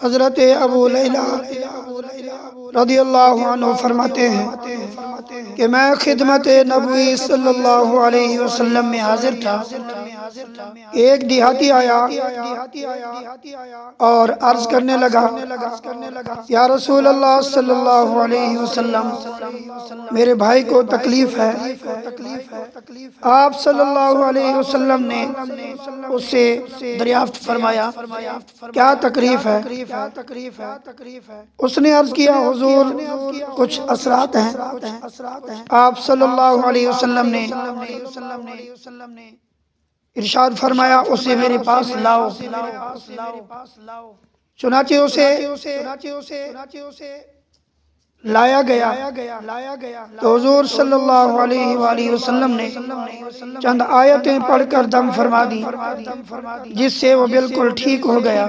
حضرت ابو لیلہ رضی اللہ عنہ فرماتے ہیں کہ میں خدمت نبوی صلی اللہ علیہ وسلم میں حاضر تھا۔ ایک دیہاتی آیا اور عرض کرنے لگا، یا رسول اللہ صلی اللہ علیہ وسلم، میرے بھائی کو تکلیف ہے۔ آپ صلی اللہ علیہ وسلم نے اس سے دریافت فرمایا، کیا تکلیف ہے؟ اس نے عرض کیا، حضور کچھ اثرات ہیں۔ آپ صلی اللہ علیہ وسلم نے ارشاد فرمایا، اسے میرے پاس لاؤ۔ چنانچہ اسے لایا گیا تو حضور صلی اللہ علیہ وآلہ وسلم نے چند آیتیں پڑھ کر دم فرما دی، جس سے وہ بالکل ٹھیک ہو گیا۔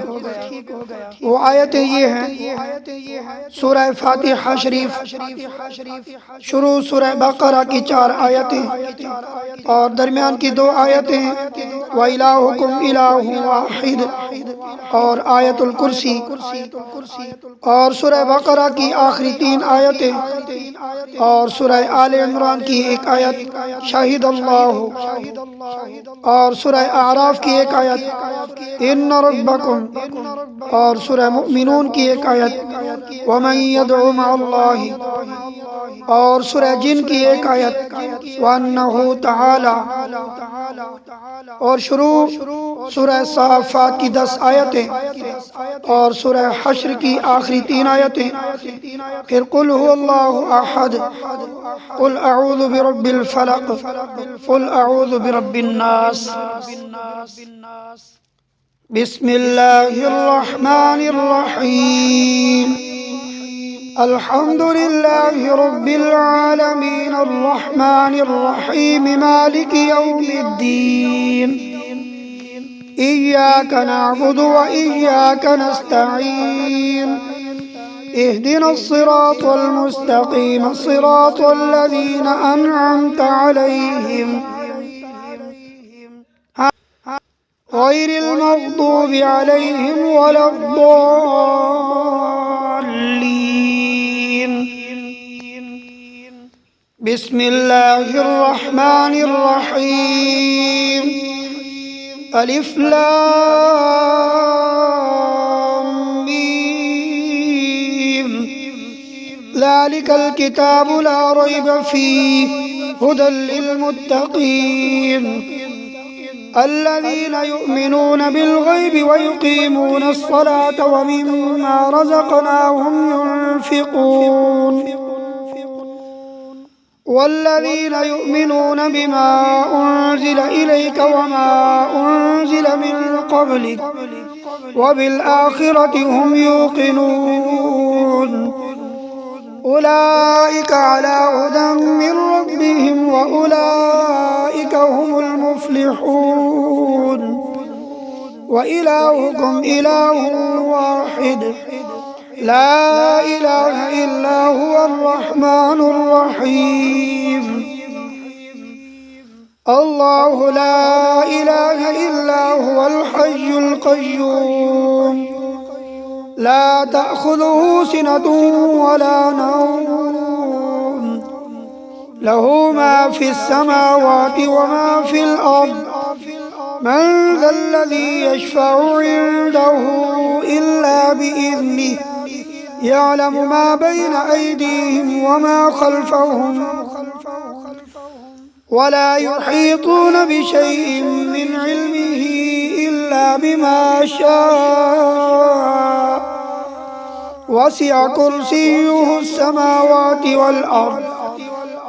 وہ آیتیں یہ ہیں: سورہ فاتحہ شریف، شروع سورہ بقرہ کی 4 آیتیں اور درمیان کی 2 آیتیں، وَإِلَٰهُكُمْ إِلَٰهٌ وَاحِدٌ اور آیت الکرسی، اور سورہ بقرہ کی آخری 3 آیتیں اور سورہ آل عمران کی 1 آیت شاہد اللہ، اور سورہ اعراف کی 1 آیت ان ربکم، اور سورہ مؤمنون کی 1 آیت وَمَن يَدْعُ مَعَ اللَّهِ، اور سورہ جن کی 1 آیت وَأَنَّهُ تَعَالَى، اور شروع سورہ صافات کی 10 آیتیں اور سورہ حشر کی آخری 3 آیتیں، پھر قل هو اللہ احد، قل اعوذ برب الفلق، قل اعوذ برب الناس۔ بسم اللہ الرحمن الرحیم، الحمد للہ رب العالمین، الرحمن الرحیم، مالک یوم الدین، ایاک نعبد و ایاک نستعین، اهدنا الصراط المستقیم، صراط الذین انعمت علیہم غیر المغضوب علیہم ولا الضالین۔ بسم اللہ الرحمن الرحیم، الف لام میم، ذالک الکتاب لا ریب فیہ ھدی للمتقین، الذین یؤمنون بالغیب ویقیمون الصلاة ومما رزقناہم ينفقون، والذین یؤمنون بما انزل الیک وما انزل من قبلک وبالآخرة هم یوقنون، اولئک علی ھدی من ربهم واولئک هم المفلحون، وإلہکم الہ واحد لا الہ الا هو الرحمن الرحیم، اللہ لا الہ الا هو الحی القیوم، لا تأخذه سنة ولا نوم، له ما في السماوات وما في الأرض، من ذا الذي يشفع عنده إلا بإذنه، يعلم ما بين أيديهم وما خلفهم، ولا يحيطون بشيء من علمه إلا بما شاء، وسع كرسيه السماوات والأرض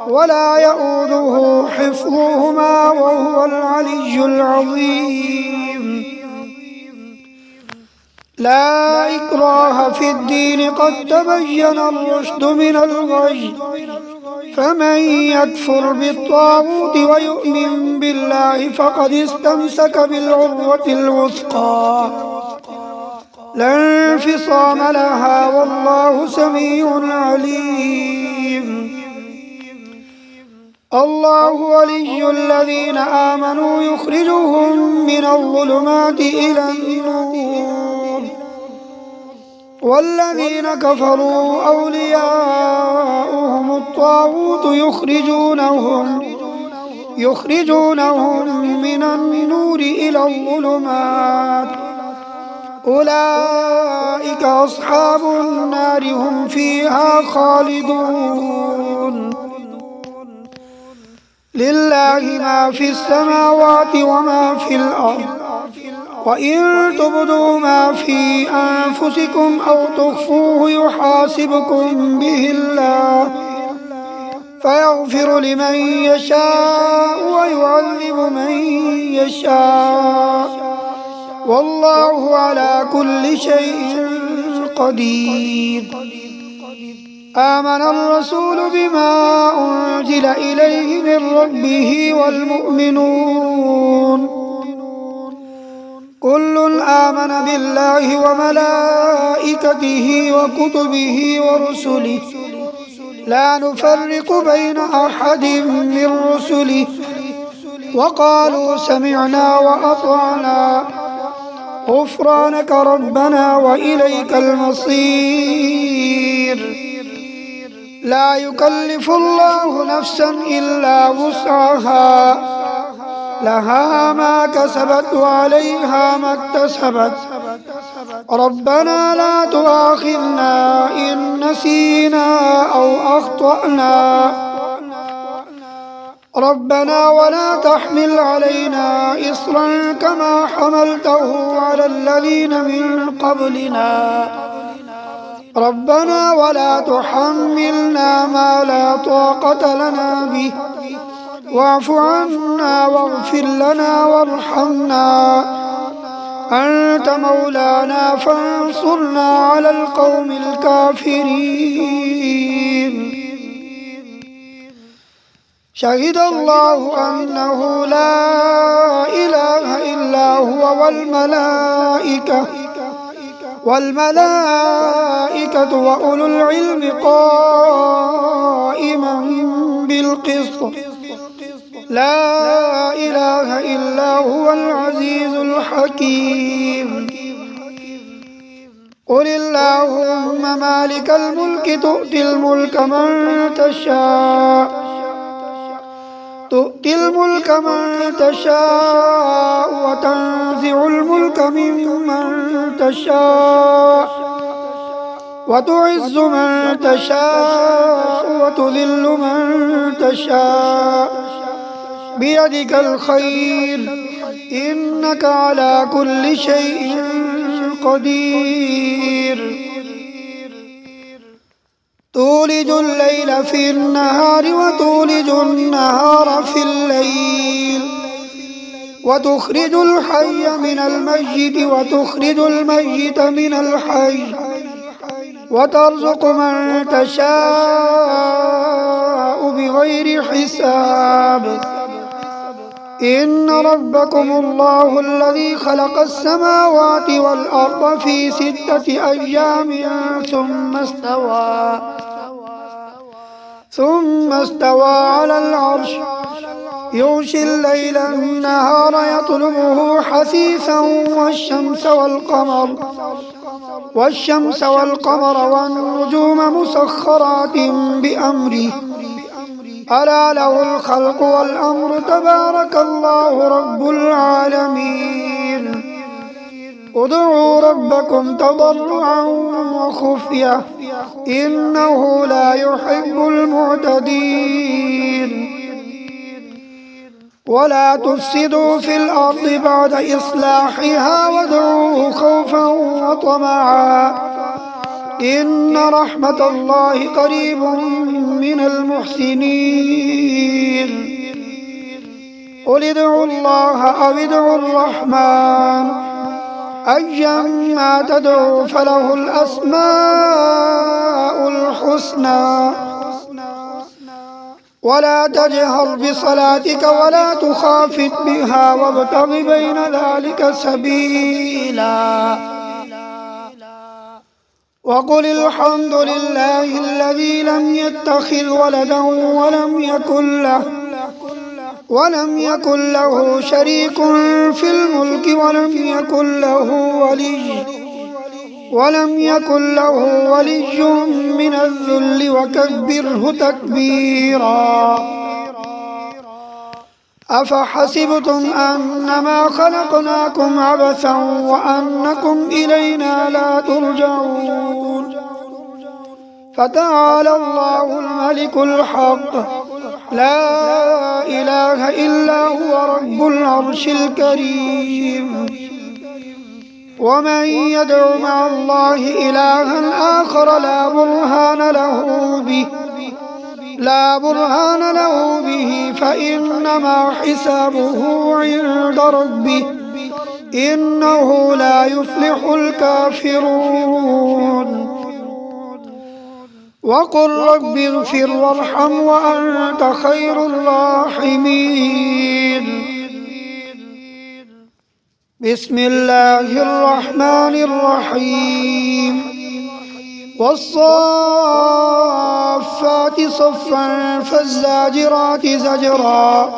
ولا يؤوده حفظهما وهو العلي العظيم، لا إكراه في الدين قد تبين الرشد من الغي، فمن يكفر بالطاغوت ويؤمن بالله فقد استمسك بالعروة الوثقى لا انفصام لها، والله سميع عليم، اللہ ولی الذین آمنوا یخرجهم من الظلمات إلى النور، والذين كفروا أولياؤهم الطاغوت يخرجونهم من النور إلى الظلمات أولئك أصحاب النار هم فيها خالدون لله ما في السماوات وما في الأرض وإن تبدوا ما في أنفسكم أو تخفوه يحاسبكم به الله فيغفر لمن يشاء ويعذب من يشاء والله على كل شيء قدير آمن الرسول بما أنزل إليه من ربه والمؤمنون كل آمن بالله وملائكته وكتبه ورسله لا نفرق بين أحد من رسله وقالوا سمعنا وأطعنا غفرانك ربنا وإليك المصير لا يكلف الله نفسا إلا وسعها لها ما كسبت وعليها ما اكتسبت ربنا لا تؤاخذنا إن نسينا أو أخطأنا ربنا ولا تحمل علينا إصرا كما حملته على الذين من قبلنا ربنا ولا تحملنا ما لا طاقة لنا به واعف عنا واغفر لنا وارحمنا أنت مولانا فانصرنا على القوم الكافرين شهد الله أنه لا إله إلا هو والملائكة وأولو العلم قائما بالقسط لا إله إلا هو العزيز الحكيم قل اللهم مالك الملك تؤتي الملك من تشاء وتنزع الملك ممن تشاء وتعز من تشاء وتذل من تشاء بيدك الخير إنك على كل شيء قدير تولج الليل في النهار وتولج النهار في الليل وتخرج الحي من الميت وتخرج الميت من الحي وترزق من تشاء بغير حساب إن ربكم الله الذي خلق السماوات والأرض في 6 أيام ثم استوى على العرش يغشي الليل النهار يطلبه حثيثا والشمس والقمر والنجوم مسخرات بأمره ألا له الخلق والأمر تبارك الله رب العالمين ادعوا ربكم تضرعا وخفية إنه لا يحب المعتدين ولا تفسدوا في الأرض بعد إصلاحها وادعوه خوفا وطمعا إن رحمة الله قريب من المحسنين قل ادعوا الله أو ادعوا الرحمن أيما تدعوا فله الأسماء الحسنى ولا تجهر بصلاتك ولا تخافت بها وابتغ بين ذلك سبيلا وقل الحمد لله الذي لم يتخذ ولدا ولم يكن له شريك في الملك ولم يكن له ولم يكن له ولي من الذل وكبره تكبيرا. أفحسبتم أنما خلقناكم عبثا وأنكم إلينا لا ترجعون. فتعالى الله الملك الحق لا إله إلا هو رب العرش الكريم. ومن يدع مع الله إلها آخر لا برهان له به فإنما حسابه عند ربه إنه لا يفلح الكافرون. وقل رب اغفر وارحم وأنت خير الراحمين. بسم الله الرحمن الرحيم. والصافات صفا فالزاجرات زجرا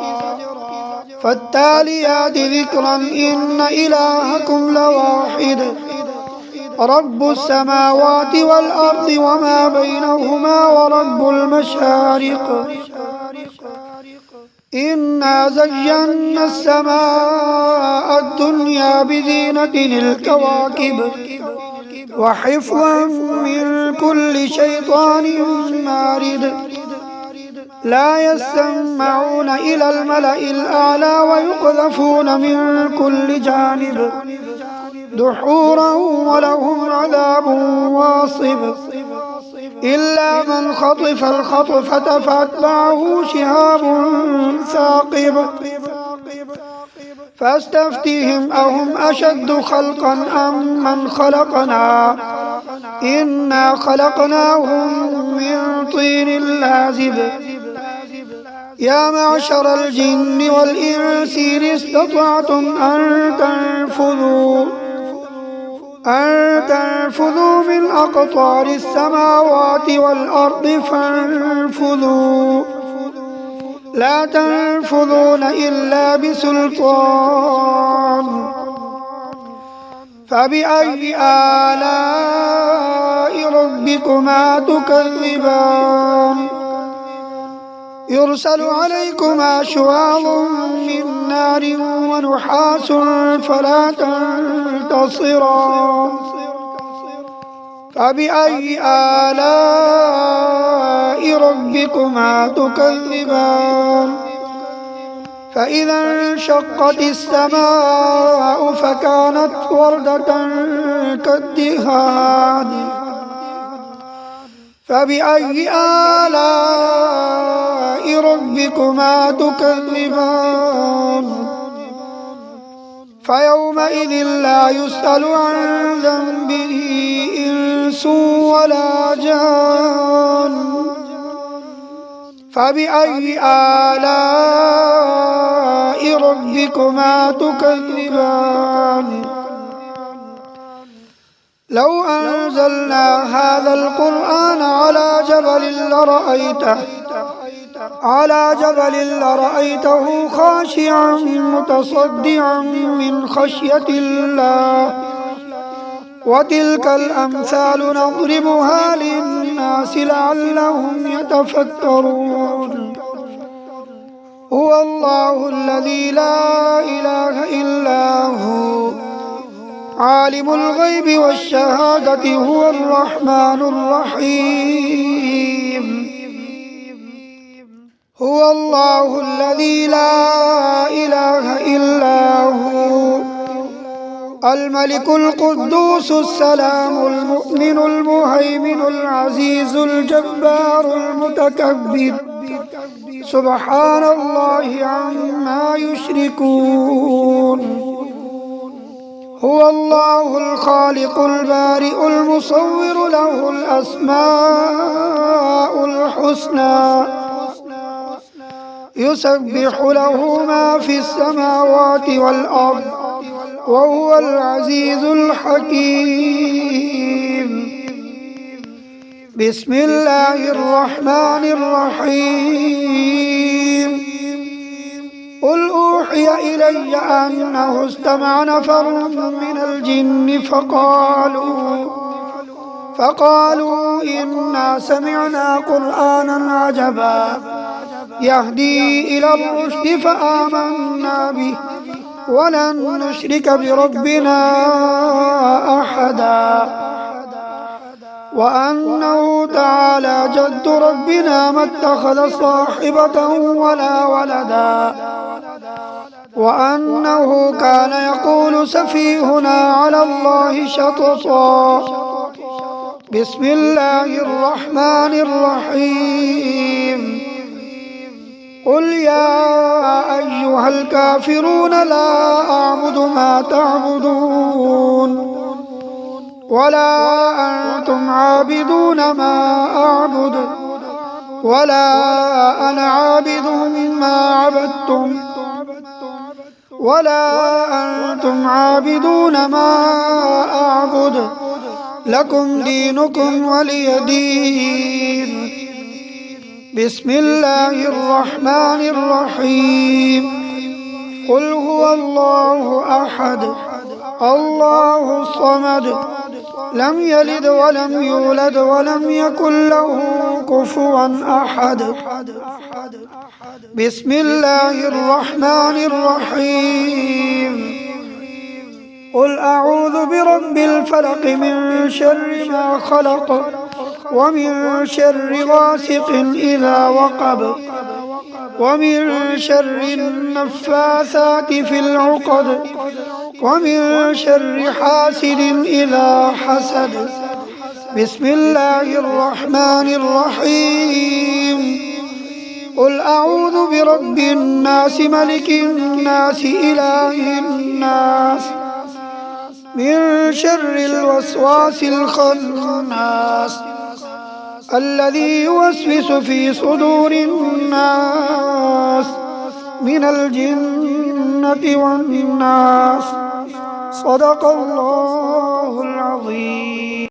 فالتاليات ذكرا إن إلهكم لواحد رب السماوات والأرض وما بينهما ورب المشارق. إنا زينا السماء الدنيا بزينة الكواكب وحفظا من كل شيطان مارد. لا يسمعون إلى الملأ الأعلى ويقذفون من كل جانب دحورا ولهم عذاب واصب. إلا من خطف الخطفة فأتبعه شهاب ثاقب. فاستفتهم أهم أشد خلقا أم من خلقنا إنا خلقناهم من طين لازب. يا معشر الجن والإنس إن استطعتم أن تنفذوا من أقطار السماوات والأرض فانفذوا لا تنفذون إلا بسلطان. فبأي آلاء ربكما تكذبان. يرسل عليكما شواظ من نار ونحاس فلا تنتصران. فبأي آلاء ربكما تكذبان. فإذا انشقت السماء فكانت وردة كالدهان. فبأي آلاء ربكما تكذبان. فيومئذ لا يسأل عن ذنبه إنس ولا جان. فبأي آلاء ربكما تكذبان. لو أنزلنا هذا القرآن على جبل لرأيته خاشعا متصدعا من خشية الله. وتلك الأمثال نضربها للناس لعلهم يتفكرون. هو الله الذي لا إله إلا هو عالم الغيب والشهادة هو الرحمن الرحيم. هو الله الذي لا إله إلا هو الملك القدوس السلام المؤمن المهيمن العزيز الجبار المتكبر سبحان الله عما يشركون. هو الله الخالق البارئ المصور له الأسماء الحسنى يسبح له ما في السماوات والأرض وهو العزيز الحكيم. بسم الله الرحمن الرحيم. قل أوحي إلي أنه استمع نفر من الجن فقالوا إنا سمعنا قرآنا عجبا يهدي إلى الرشد فآمنا به ولن نشرك بربنا أحدا وأنه تعالى جد ربنا ما اتخذ صاحبة ولا ولدا وأنه كان يقول سفيهنا على الله شططا بسم الله الرحمن الرحيم قل يا أيها الكافرون لا أعبد ما تعبدون ولا أنتم عابدون ما أعبد ولا أنا عابد ما عبدتم ولا أنتم عابدون ما أعبد لكم دينكم ولي دين بسم الله الرحمن الرحيم قل هو الله أحد الله الصمد لم يلد ولم يولد ولم يكن له كفوا أحد بسم الله الرحمن الرحيم قل أعوذ برب الفلق من شر ما خلق ومن شر غاسق إذا وقب ومن شر النفاثات في العقد ومن شر حاسد إذا حسد بسم الله الرحمن الرحيم قل أعوذ برب الناس ملك الناس إله الناس من شر الوسواس الخناس الذي يوسوس في صدور الناس من الجنة والناس صدق الله العظيم.